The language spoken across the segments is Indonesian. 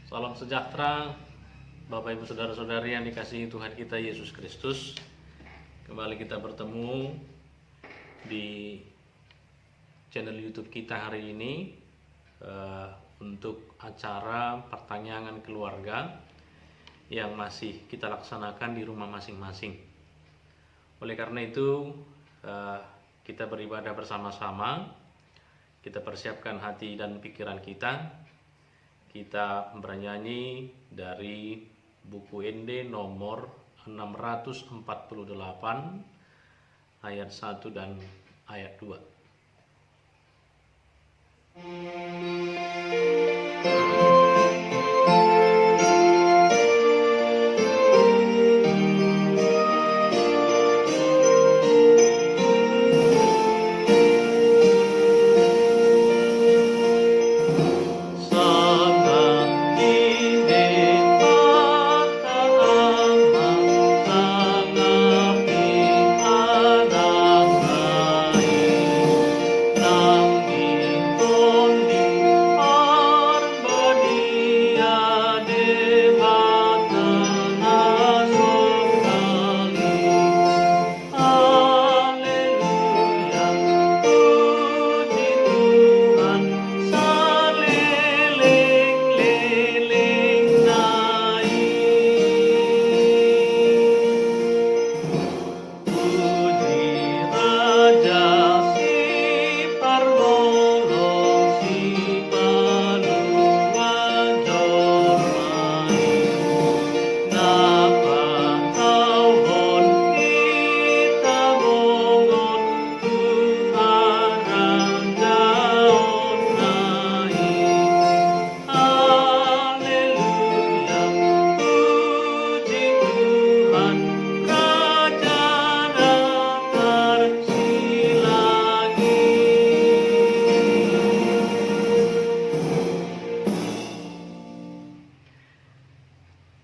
Salam sejahtera Bapak Ibu Saudara-saudari yang dikasihi Tuhan kita Yesus Kristus. Kembali kita bertemu di channel YouTube kita hari ini untuk acara pertanyaan keluarga yang masih kita laksanakan di rumah masing-masing. Oleh karena itu kita beribadah bersama-sama, kita persiapkan hati dan pikiran kita. Kita bernyanyi dari buku ND nomor 648 ayat 1 dan ayat 2.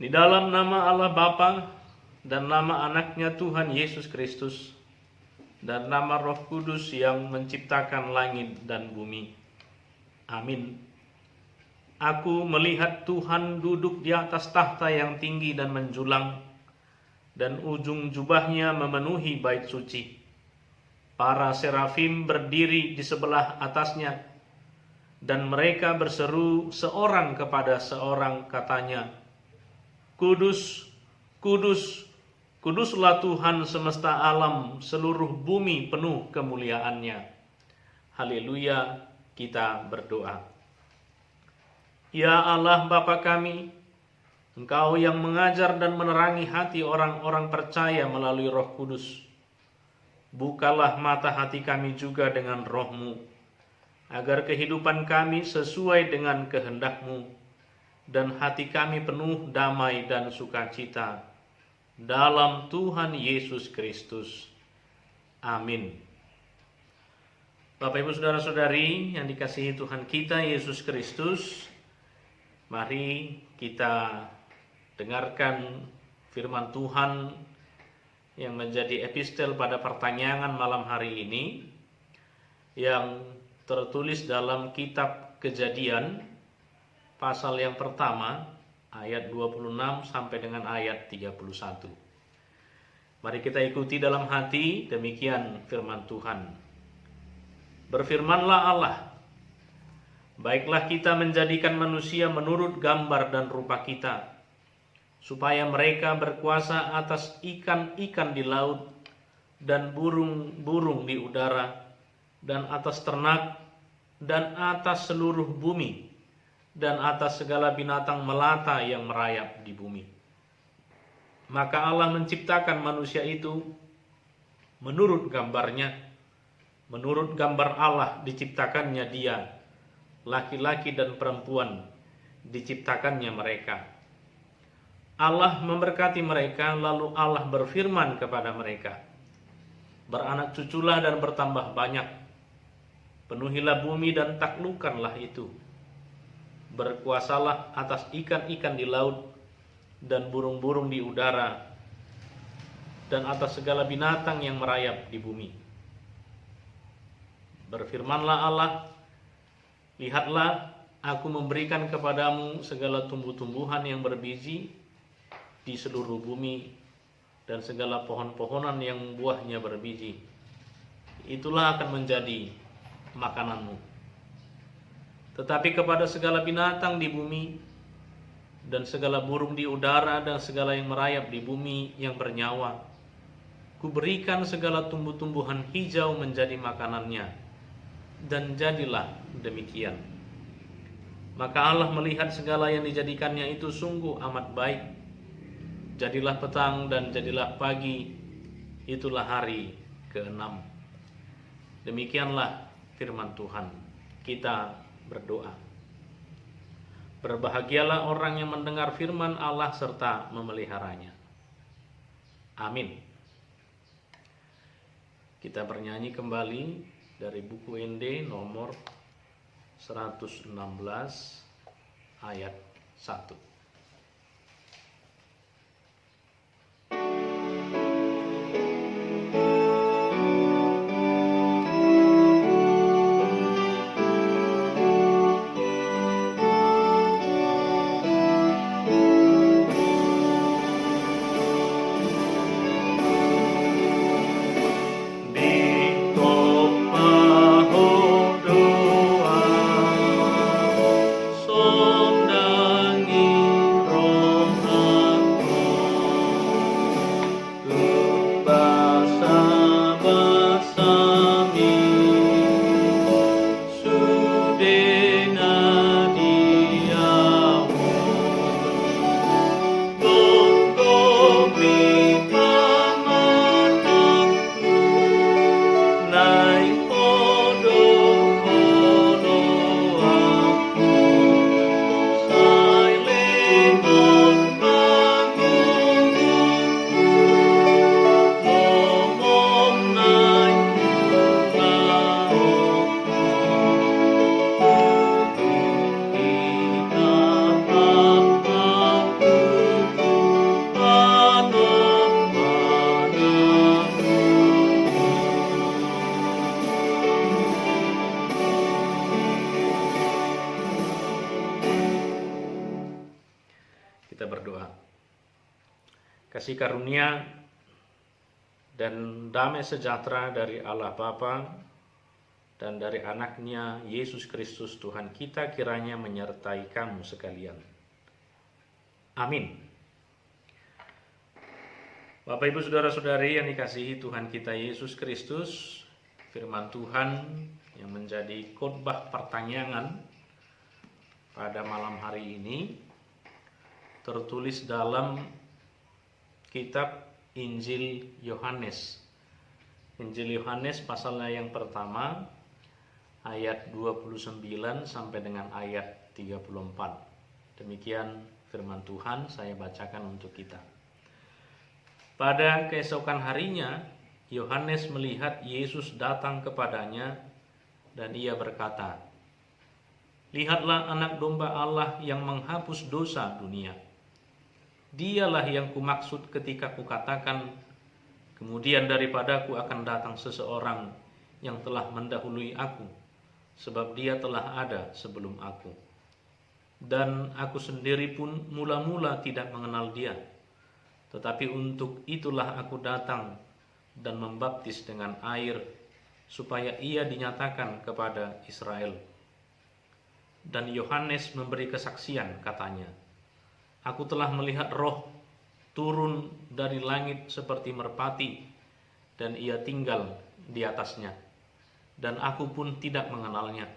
Di dalam nama Allah Bapa dan nama anaknya Tuhan Yesus Kristus dan nama Roh Kudus yang menciptakan langit dan bumi. Amin. Aku melihat Tuhan duduk di atas tahta yang tinggi dan menjulang, dan ujung jubahnya memenuhi bait suci. Para serafim berdiri di sebelah atasnya, dan mereka berseru seorang kepada seorang, katanya, Kudus, kudus, kuduslah Tuhan semesta alam, seluruh bumi penuh kemuliaannya. Haleluya, kita berdoa. Ya Allah Bapa kami, Engkau yang mengajar dan menerangi hati orang-orang percaya melalui Roh Kudus. Bukalah mata hati kami juga dengan Roh-Mu, agar kehidupan kami sesuai dengan kehendak-Mu, dan hati kami penuh damai dan sukacita dalam Tuhan Yesus Kristus. Amin. Bapak Ibu Saudara-saudari yang dikasihi Tuhan kita Yesus Kristus, mari kita dengarkan firman Tuhan yang menjadi epistel pada pertanyaan malam hari ini, yang tertulis dalam kitab Kejadian pasal yang pertama ayat 26 sampai dengan ayat 31. Mari kita ikuti dalam hati, demikian firman Tuhan. Berfirmanlah Allah, baiklah kita menjadikan manusia menurut gambar dan rupa kita, supaya mereka berkuasa atas ikan-ikan di laut dan burung-burung di udara, dan atas ternak, dan atas seluruh bumi, dan atas segala binatang melata yang merayap di bumi. Maka Allah menciptakan manusia itu menurut gambarnya, menurut gambar Allah diciptakannya dia, laki-laki dan perempuan diciptakannya mereka. Allah memberkati mereka, lalu Allah berfirman kepada mereka, beranak cuculah dan bertambah banyak, penuhilah bumi dan taklukkanlah itu. Berkuasalah atas ikan-ikan di laut dan burung-burung di udara, dan atas segala binatang yang merayap di bumi. Berfirmanlah Allah, lihatlah, Aku memberikan kepadamu segala tumbuh-tumbuhan yang berbiji di seluruh bumi dan segala pohon-pohonan yang buahnya berbiji. Itulah akan menjadi makananmu. Tetapi kepada segala binatang di bumi dan segala burung di udara dan segala yang merayap di bumi yang bernyawa, Kuberikan segala tumbuh-tumbuhan hijau menjadi makanannya. Dan jadilah demikian. Maka Allah melihat segala yang dijadikannya itu sungguh amat baik. Jadilah petang dan jadilah pagi, itulah hari ke-6. Demikianlah firman Tuhan. Kita berdoa. Berbahagialah orang yang mendengar firman Allah serta memeliharanya. Amin. Kita bernyanyi kembali dari buku ND nomor 116 ayat 1. Kita berdoa. Kasih karunia dan damai sejahtera dari Allah Bapa dan dari anaknya Yesus Kristus Tuhan kita kiranya menyertai kamu sekalian. Amin. Bapak Ibu Saudara-saudari yang dikasihi Tuhan kita Yesus Kristus, firman Tuhan yang menjadi khotbah pertanyaan pada malam hari ini tertulis dalam kitab Injil Yohanes. Injil Yohanes pasalnya yang pertama ayat 29 sampai dengan ayat 34. Demikian firman Tuhan, saya bacakan untuk kita. Pada keesokan harinya Yohanes melihat Yesus datang kepadanya dan ia berkata, "Lihatlah anak domba Allah yang menghapus dosa dunia. Dialah yang kumaksud ketika kukatakan, kemudian daripadaku akan datang seseorang yang telah mendahului aku, sebab dia telah ada sebelum aku. Dan aku sendiri pun mula-mula tidak mengenal dia, tetapi untuk itulah aku datang dan membaptis dengan air, supaya ia dinyatakan kepada Israel." Dan Yohanes memberi kesaksian, katanya, "Aku telah melihat Roh turun dari langit seperti merpati, dan ia tinggal di atasnya. Dan aku pun tidak mengenalnya.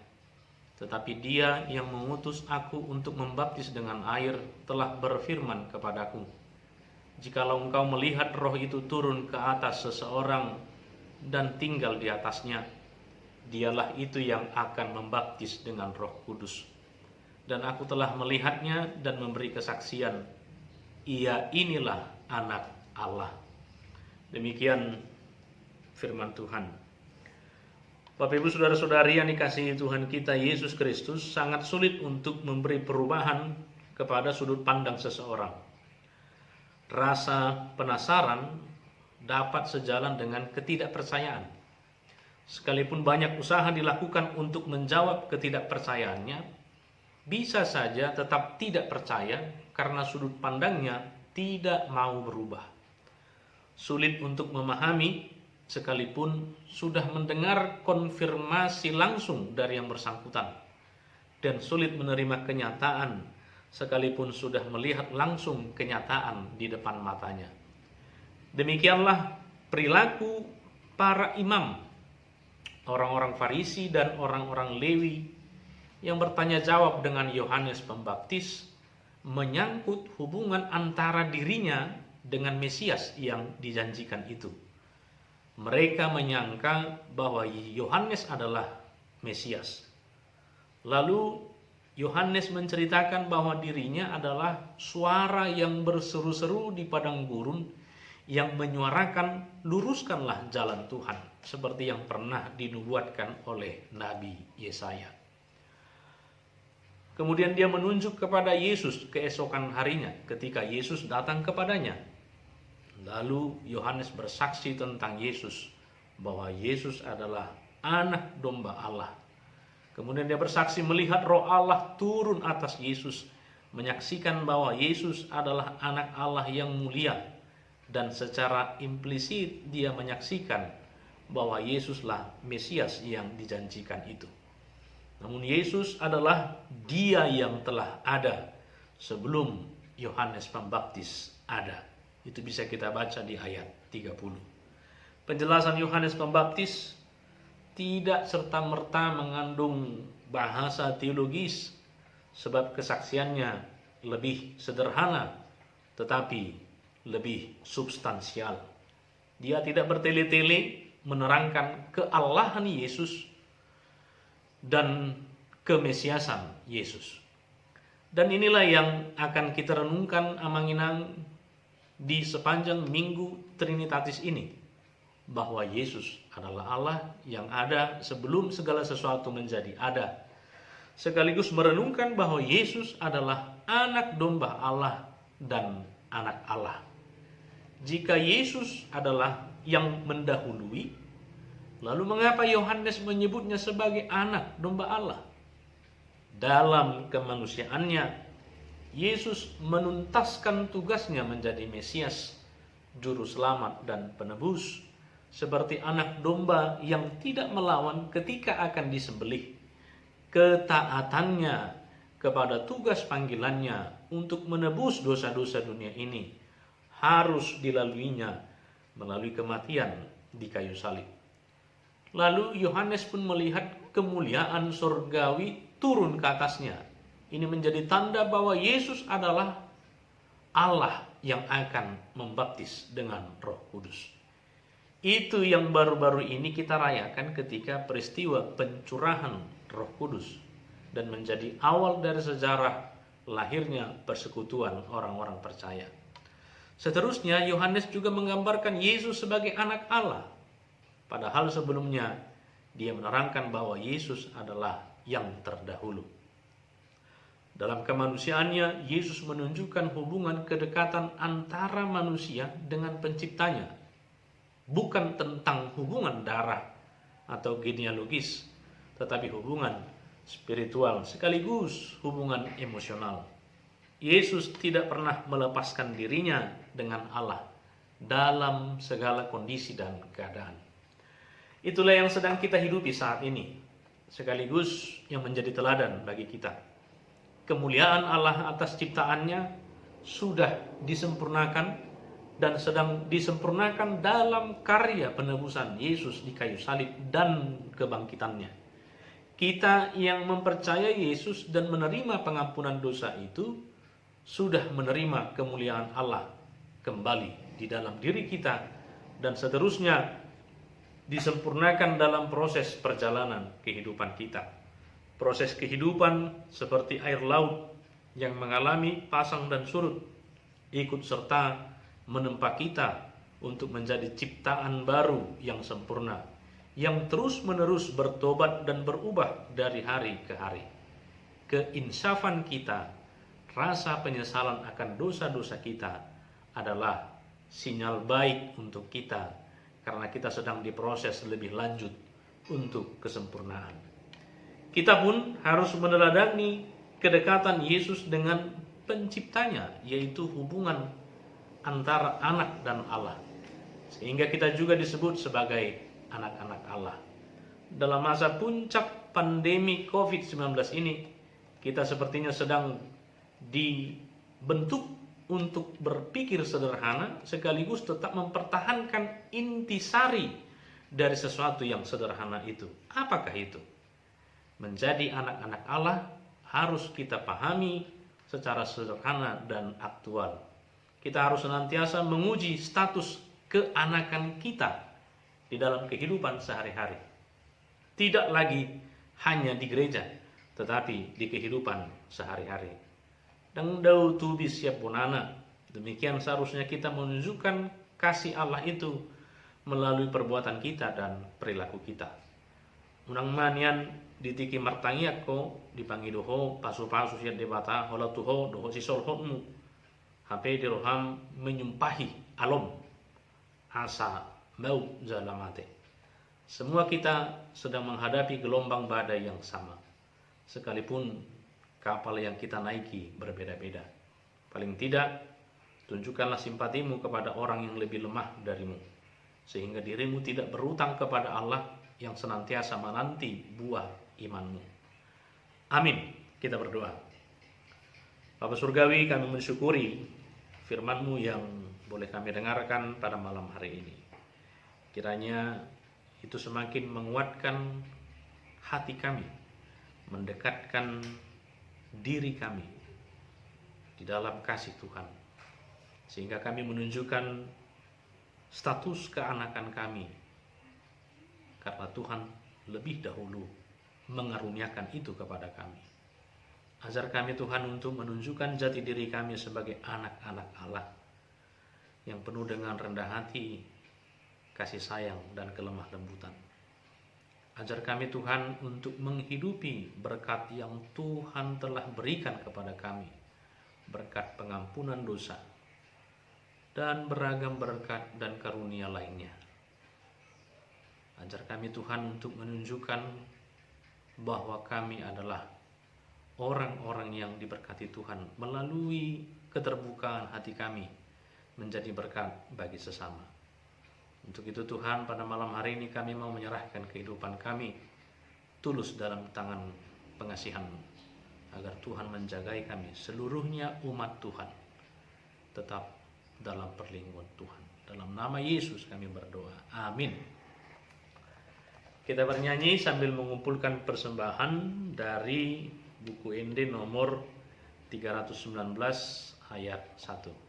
Tetapi dia yang mengutus aku untuk membaptis dengan air telah berfirman kepadaku, jikalau engkau melihat Roh itu turun ke atas seseorang dan tinggal di atasnya, dialah itu yang akan membaptis dengan Roh Kudus. Dan aku telah melihatnya dan memberi kesaksian, ia inilah anak Allah." Demikian firman Tuhan. Bapak Ibu Saudara-saudari yang dikasihi Tuhan kita Yesus Kristus, sangat sulit untuk memberi perubahan kepada sudut pandang seseorang. Rasa penasaran dapat sejalan dengan ketidakpercayaan. Sekalipun banyak usaha dilakukan untuk menjawab ketidakpercayaannya, bisa saja tetap tidak percaya karena sudut pandangnya tidak mau berubah. Sulit untuk memahami sekalipun sudah mendengar konfirmasi langsung dari yang bersangkutan, dan sulit menerima kenyataan sekalipun sudah melihat langsung kenyataan di depan matanya. Demikianlah perilaku para imam, orang-orang Farisi dan orang-orang Lewi yang bertanya jawab dengan Yohanes Pembaptis menyangkut hubungan antara dirinya dengan Mesias yang dijanjikan itu. Mereka menyangka bahwa Yohanes adalah Mesias. Lalu Yohanes menceritakan bahwa dirinya adalah suara yang berseru-seru di padang gurun yang menyuarakan, luruskanlah jalan Tuhan, seperti yang pernah dinubuatkan oleh Nabi Yesaya. Kemudian dia menunjuk kepada Yesus keesokan harinya ketika Yesus datang kepadanya. Lalu Yohanes bersaksi tentang Yesus, bahwa Yesus adalah anak domba Allah. Kemudian dia bersaksi melihat Roh Allah turun atas Yesus, menyaksikan bahwa Yesus adalah anak Allah yang mulia. Dan secara implisit dia menyaksikan bahwa Yesuslah Mesias yang dijanjikan itu. Namun Yesus adalah Dia yang telah ada sebelum Yohanes Pembaptis ada. Itu bisa kita baca di ayat 30. Penjelasan Yohanes Pembaptis tidak serta-merta mengandung bahasa teologis, sebab kesaksiannya lebih sederhana tetapi lebih substansial. Dia tidak bertele-tele menerangkan kealahan Yesus dan kemesiasan Yesus. Dan inilah yang akan kita renungkan amang-inang di sepanjang Minggu Trinitatis ini, bahwa Yesus adalah Allah yang ada sebelum segala sesuatu menjadi ada, sekaligus merenungkan bahwa Yesus adalah anak domba Allah dan anak Allah. Jika Yesus adalah yang mendahului, lalu mengapa Yohanes menyebutnya sebagai anak domba Allah? Dalam kemanusiaannya, Yesus menuntaskan tugasnya menjadi Mesias, juru selamat dan penebus, seperti anak domba yang tidak melawan ketika akan disembelih. Ketaatannya kepada tugas panggilannya untuk menebus dosa-dosa dunia ini harus dilaluinya melalui kematian di kayu salib. Lalu Yohanes pun melihat kemuliaan surgawi turun ke atasnya. Ini menjadi tanda bahwa Yesus adalah Allah yang akan membaptis dengan Roh Kudus. Itu yang baru-baru ini kita rayakan ketika peristiwa pencurahan Roh Kudus, dan menjadi awal dari sejarah lahirnya persekutuan orang-orang percaya. Seterusnya Yohanes juga menggambarkan Yesus sebagai anak Allah, padahal sebelumnya dia menerangkan bahwa Yesus adalah yang terdahulu. Dalam kemanusiaannya, Yesus menunjukkan hubungan kedekatan antara manusia dengan penciptanya, bukan tentang hubungan darah atau genealogis, tetapi hubungan spiritual sekaligus hubungan emosional. Yesus tidak pernah melepaskan dirinya dengan Allah dalam segala kondisi dan keadaan. Itulah yang sedang kita hidupi saat ini, sekaligus yang menjadi teladan bagi kita. Kemuliaan Allah atas ciptaannya sudah disempurnakan dan sedang disempurnakan dalam karya penebusan Yesus di kayu salib dan kebangkitannya. Kita yang mempercayai Yesus dan menerima pengampunan dosa itu sudah menerima kemuliaan Allah kembali di dalam diri kita, dan seterusnya disempurnakan dalam proses perjalanan kehidupan kita. Proses kehidupan seperti air laut yang mengalami pasang dan surut, ikut serta menempa kita untuk menjadi ciptaan baru yang sempurna, yang terus-menerus bertobat dan berubah dari hari ke hari. Keinsafan kita, rasa penyesalan akan dosa-dosa kita adalah sinyal baik untuk kita, karena kita sedang diproses lebih lanjut untuk kesempurnaan. Kita pun harus meneladani kedekatan Yesus dengan penciptanya, yaitu hubungan antara anak dan Allah. Sehingga kita juga disebut sebagai anak-anak Allah. Dalam masa puncak pandemi COVID-19 ini, kita sepertinya sedang dibentuk untuk berpikir sederhana sekaligus tetap mempertahankan intisari dari sesuatu yang sederhana itu. Apakah itu? Menjadi anak-anak Allah harus kita pahami secara sederhana dan aktual. Kita harus senantiasa menguji status keanakan kita di dalam kehidupan sehari-hari. Tidak lagi hanya di gereja, tetapi di kehidupan sehari-hari. Dan dau tubi siap bonana. Demikian seharusnya kita menunjukkan kasih Allah itu melalui perbuatan kita dan perilaku kita. Unang manian ditiki martangiak ko dipanggil doho pasu-pasu siap debata hola tuho doho sisol hotmu. HP di roham menyumpahi alom asa mau jalamate. Semua kita sedang menghadapi gelombang badai yang sama. Sekalipun kapal yang kita naiki berbeda-beda. Paling tidak, tunjukkanlah simpatimu kepada orang yang lebih lemah darimu. Sehingga dirimu tidak berutang kepada Allah yang senantiasa menanti buah imanmu. Amin. Kita berdoa. Bapa Surgawi, kami mensyukuri firman-Mu yang boleh kami dengarkan pada malam hari ini. Kiranya itu semakin menguatkan hati kami, mendekatkan diri kami di dalam kasih Tuhan, sehingga kami menunjukkan status keanakan kami, karena Tuhan lebih dahulu mengaruniakan itu kepada kami. Ajar kami Tuhan untuk menunjukkan jati diri kami sebagai anak-anak Allah yang penuh dengan rendah hati, kasih sayang, dan kelemah lembutan. Ajar kami Tuhan untuk menghidupi berkat yang Tuhan telah berikan kepada kami, berkat pengampunan dosa, dan beragam berkat dan karunia lainnya. Ajar kami Tuhan untuk menunjukkan bahwa kami adalah orang-orang yang diberkati Tuhan melalui keterbukaan hati kami menjadi berkat bagi sesama. Untuk itu Tuhan, pada malam hari ini kami mau menyerahkan kehidupan kami tulus dalam tangan pengasihan-Mu, agar Tuhan menjagai kami seluruhnya umat Tuhan tetap dalam perlindungan Tuhan. Dalam nama Yesus kami berdoa. Amin. Kita bernyanyi sambil mengumpulkan persembahan dari buku Ende nomor 319 ayat 1.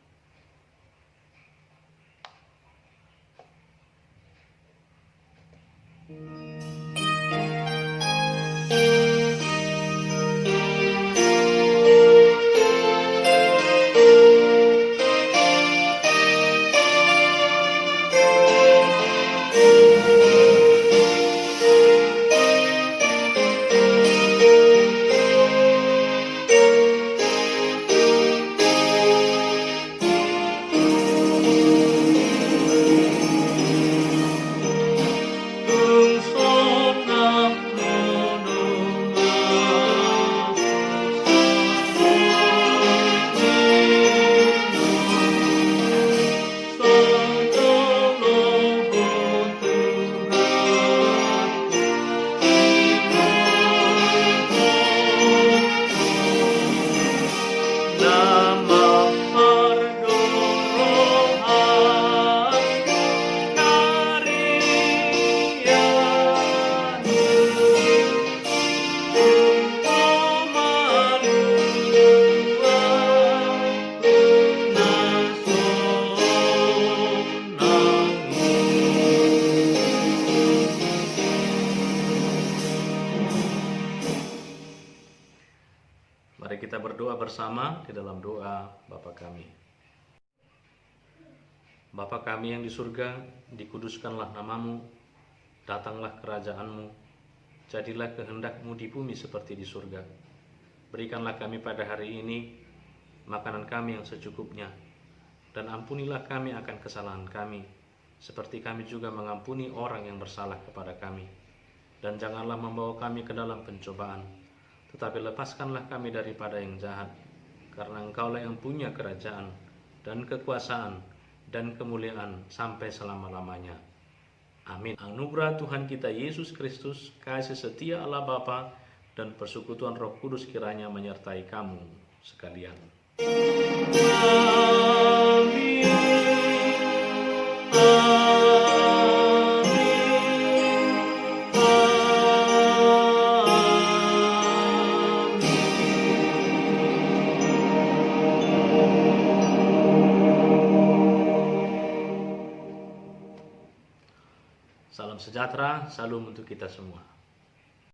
Mari kita berdoa bersama di dalam doa Bapa kami. Bapa kami yang di surga, dikuduskanlah namamu, datanglah kerajaan-Mu, jadilah kehendak-Mu di bumi seperti di surga. Berikanlah kami pada hari ini makanan kami yang secukupnya, dan ampunilah kami akan kesalahan kami, seperti kami juga mengampuni orang yang bersalah kepada kami. Dan janganlah membawa kami ke dalam pencobaan, tetapi lepaskanlah kami daripada yang jahat, karena Engkaulah yang punya kerajaan dan kekuasaan dan kemuliaan sampai selama-lamanya. Amin. Anugerah Tuhan kita Yesus Kristus, kasih setia Allah Bapa, dan persekutuan Roh Kudus kiranya menyertai kamu sekalian. Amin. Salam sejahtera, salam untuk kita semua.